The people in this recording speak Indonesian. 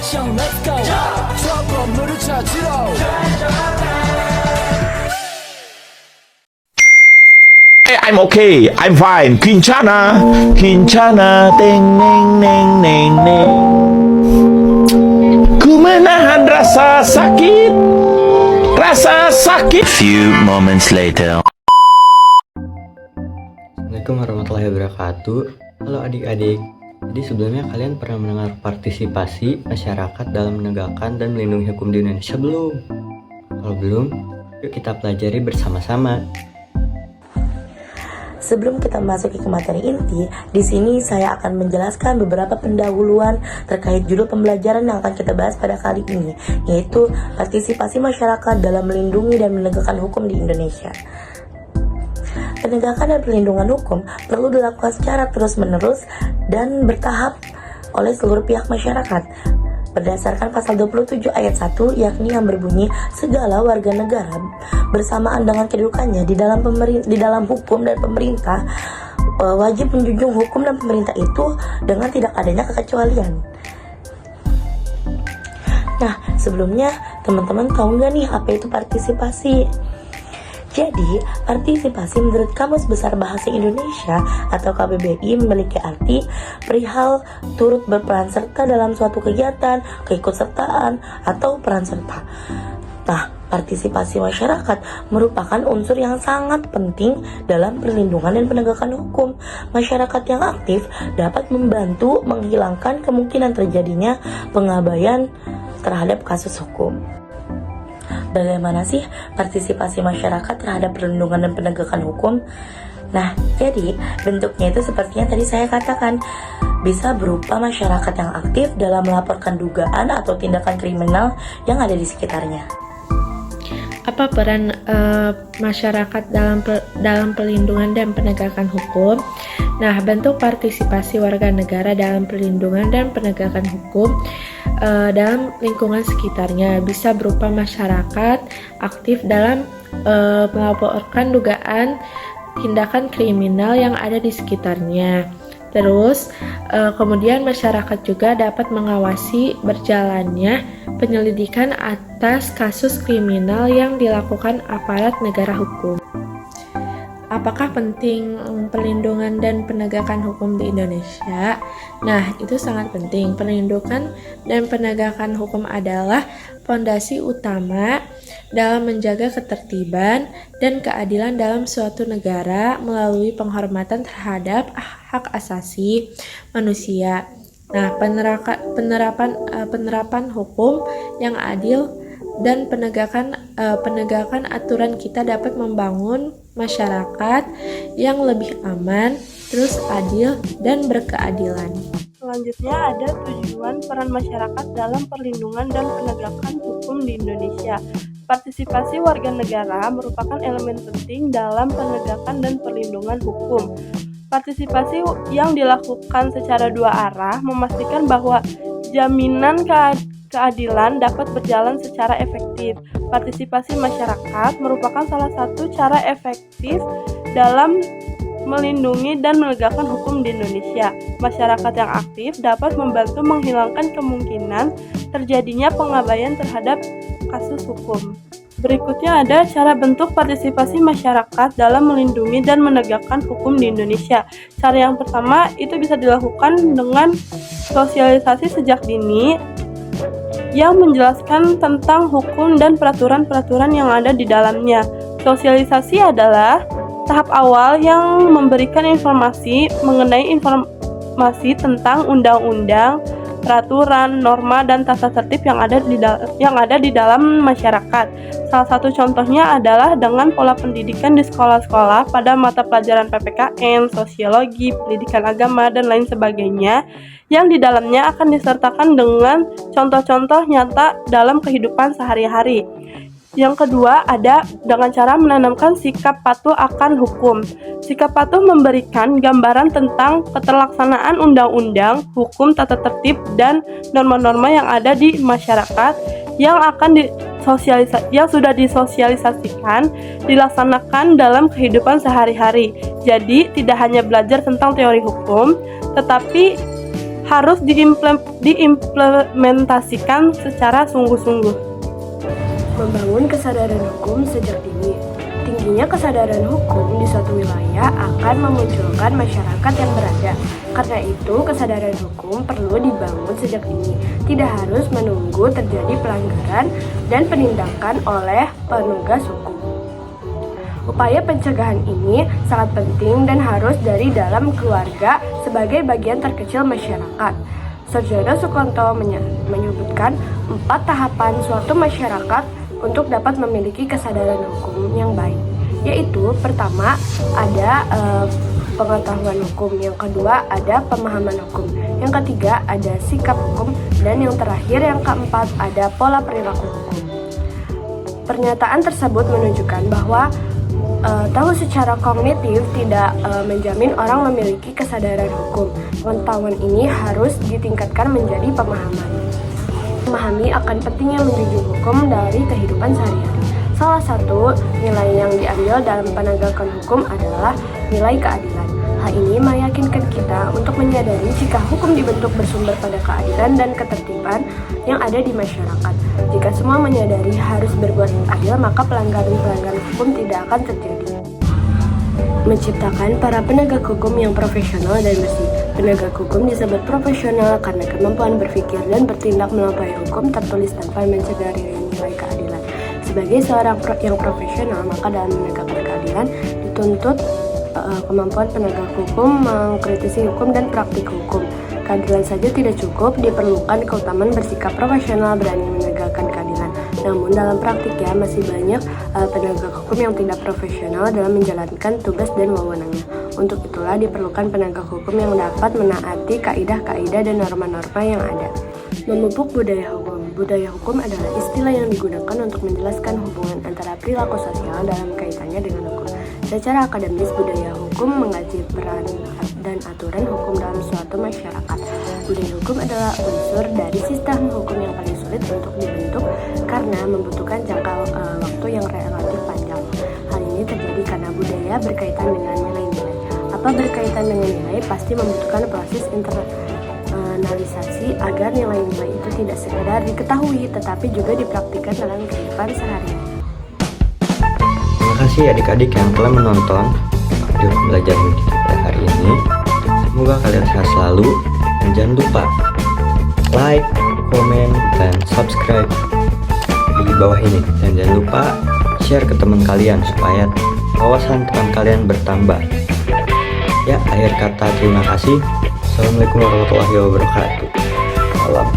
액션 let's go 저 건물을 찾으러 Hey, I'm okay. I'm fine. Kincana, Kincana, teng neng neng neng neng. Ku menahan rasa sakit, rasa sakit. Few moments later. Assalamualaikum warahmatullahi wabarakatuh. Halo adik-adik. Jadi sebelumnya kalian pernah mendengar partisipasi masyarakat dalam menegakkan dan melindungi hukum di Indonesia belum? Kalau belum, yuk kita pelajari bersama-sama. Sebelum kita masuk ke materi inti, di sini saya akan menjelaskan beberapa pendahuluan terkait judul pembelajaran yang akan kita bahas pada kali ini, yaitu partisipasi masyarakat dalam melindungi dan menegakkan hukum di Indonesia. Penegakan dan perlindungan hukum perlu dilakukan secara terus-menerus dan bertahap oleh seluruh pihak masyarakat. Berdasarkan pasal 27 ayat 1 yakni yang berbunyi segala warga negara bersamaan dengan kedudukannya di dalam hukum dan pemerintah wajib menjunjung hukum dan pemerintah itu dengan tidak adanya kekecualian. Nah, sebelumnya teman-teman tahu nggak nih apa itu partisipasi? Jadi, partisipasi menurut Kamus Besar Bahasa Indonesia atau KBBI memiliki arti perihal turut berperan serta dalam suatu kegiatan, keikutsertaan, atau peran serta. Nah, partisipasi masyarakat merupakan unsur yang sangat penting dalam perlindungan dan penegakan hukum. Masyarakat yang aktif dapat membantu menghilangkan kemungkinan terjadinya pengabaian terhadap kasus hukum. Bagaimana sih partisipasi masyarakat terhadap perlindungan dan penegakan hukum? Nah, jadi bentuknya itu sepertinya tadi saya katakan, bisa berupa masyarakat yang aktif dalam melaporkan dugaan atau tindakan kriminal yang ada di sekitarnya. Apa peran masyarakat dalam perlindungan dan penegakan hukum? Nah, bentuk partisipasi warga negara dalam perlindungan dan penegakan hukum dalam lingkungan sekitarnya bisa berupa masyarakat aktif dalam melaporkan dugaan tindakan kriminal yang ada di sekitarnya. Terus, kemudian masyarakat juga dapat mengawasi berjalannya penyelidikan atas kasus kriminal yang dilakukan aparat negara hukum. Apakah penting perlindungan dan penegakan hukum di Indonesia? Nah, itu sangat penting. Perlindungan dan penegakan hukum adalah fondasi utama dalam menjaga ketertiban dan keadilan dalam suatu negara melalui penghormatan terhadap hak asasi manusia. Nah, penerapan hukum yang adil dan penegakan aturan kita dapat membangun masyarakat yang lebih aman, terus adil dan berkeadilan. Selanjutnya ada tujuan peran masyarakat dalam perlindungan dan penegakan hukum di Indonesia. Partisipasi warga negara merupakan elemen penting dalam penegakan dan perlindungan hukum. Partisipasi yang dilakukan secara dua arah memastikan bahwa jaminan keadilan dapat berjalan secara efektif. Partisipasi masyarakat merupakan salah satu cara efektif dalam melindungi dan menegakkan hukum di Indonesia. Masyarakat yang aktif dapat membantu menghilangkan kemungkinan terjadinya pengabaian terhadap kasus hukum. Berikutnya ada cara bentuk partisipasi masyarakat dalam melindungi dan menegakkan hukum di Indonesia. Cara yang pertama itu bisa dilakukan dengan sosialisasi sejak dini yang menjelaskan tentang hukum dan peraturan-peraturan yang ada di dalamnya. Sosialisasi adalah tahap awal yang memberikan informasi mengenai informasi tentang undang-undang, peraturan, norma, dan tata tertib yang ada di dalam masyarakat. Salah satu contohnya adalah dengan pola pendidikan di sekolah-sekolah pada mata pelajaran PPKN, sosiologi, pendidikan agama, dan lain sebagainya, yang di dalamnya akan disertakan dengan contoh-contoh nyata dalam kehidupan sehari-hari. Yang kedua ada dengan cara menanamkan sikap patuh akan hukum. Sikap patuh memberikan gambaran tentang keterlaksanaan undang-undang, hukum, tata tertib, dan norma-norma yang ada di masyarakat yang sudah disosialisasikan, dilaksanakan dalam kehidupan sehari-hari. Jadi tidak hanya belajar tentang teori hukum, tetapi harus diimplementasikan secara sungguh-sungguh. Membangun kesadaran hukum sejak dini. Tingginya kesadaran hukum di suatu wilayah akan memunculkan masyarakat yang berada. Karena itu, kesadaran hukum perlu dibangun sejak dini. Tidak harus menunggu terjadi pelanggaran dan penindakan oleh penegak hukum. Upaya pencegahan ini sangat penting dan harus dari dalam keluarga sebagai bagian terkecil masyarakat. Sarjana Sukonto menyebutkan 4 tahapan suatu masyarakat untuk dapat memiliki kesadaran hukum yang baik, yaitu pertama ada pengetahuan hukum, yang kedua ada pemahaman hukum, yang ketiga ada sikap hukum, dan yang terakhir yang keempat ada pola perilaku hukum. Pernyataan tersebut menunjukkan bahwa tahu secara kognitif tidak menjamin orang memiliki kesadaran hukum. Pengetahuan ini harus ditingkatkan menjadi pemahaman. Memahami akan pentingnya menjunjung hukum dari kehidupan sehari-hari. Salah satu nilai yang diambil dalam penegakan hukum adalah nilai keadilan. Hal ini meyakinkan kita untuk menyadari jika hukum dibentuk bersumber pada keadilan dan ketertiban yang ada di masyarakat. Jika semua menyadari harus berbuat adil, maka pelanggaran-pelanggaran hukum tidak akan terjadi. Menciptakan para penegak hukum yang profesional dan bersih. Penegak hukum disebut profesional karena kemampuan berpikir dan bertindak melampaui hukum tertulis tanpa mencederai nilai keadilan. Sebagai seorang yang profesional, maka dalam menegakkan keadilan dituntut kemampuan penegak hukum mengkritisi hukum dan praktik hukum. Keadilan saja tidak cukup, diperlukan keutamaan bersikap profesional, berani menegakkan keadilan. Namun dalam praktiknya masih banyak penegak hukum yang tidak profesional dalam menjalankan tugas dan wewenangnya. Untuk itulah diperlukan penegak hukum yang dapat menaati kaidah-kaidah dan norma-norma yang ada. Memupuk budaya hukum. Budaya hukum adalah istilah yang digunakan untuk menjelaskan hubungan antara perilaku sosial dalam kaitannya dengan hukum. Secara akademis, budaya hukum mengkaji peran dan aturan hukum dalam suatu masyarakat. Budaya hukum adalah unsur dari sistem hukum yang paling sulit untuk dibentuk karena membutuhkan jangka waktu yang relatif panjang. Hal ini terjadi karena budaya berkaitan dengan nilai-nilai. Apa berkaitan dengan nilai pasti membutuhkan proses internalisasi agar nilai-nilai itu tidak sekedar diketahui tetapi juga dipraktikkan dalam kehidupan sehari-hari. Terima kasih adik-adik yang telah menonton video pembelajaran kita pada hari ini. Semoga kalian sehat selalu dan jangan lupa like, komen, dan subscribe di bawah ini. Dan jangan lupa share ke teman kalian supaya wawasan teman kalian bertambah. Ya, akhir kata terima kasih. Assalamualaikum warahmatullahi wabarakatuh. Salam.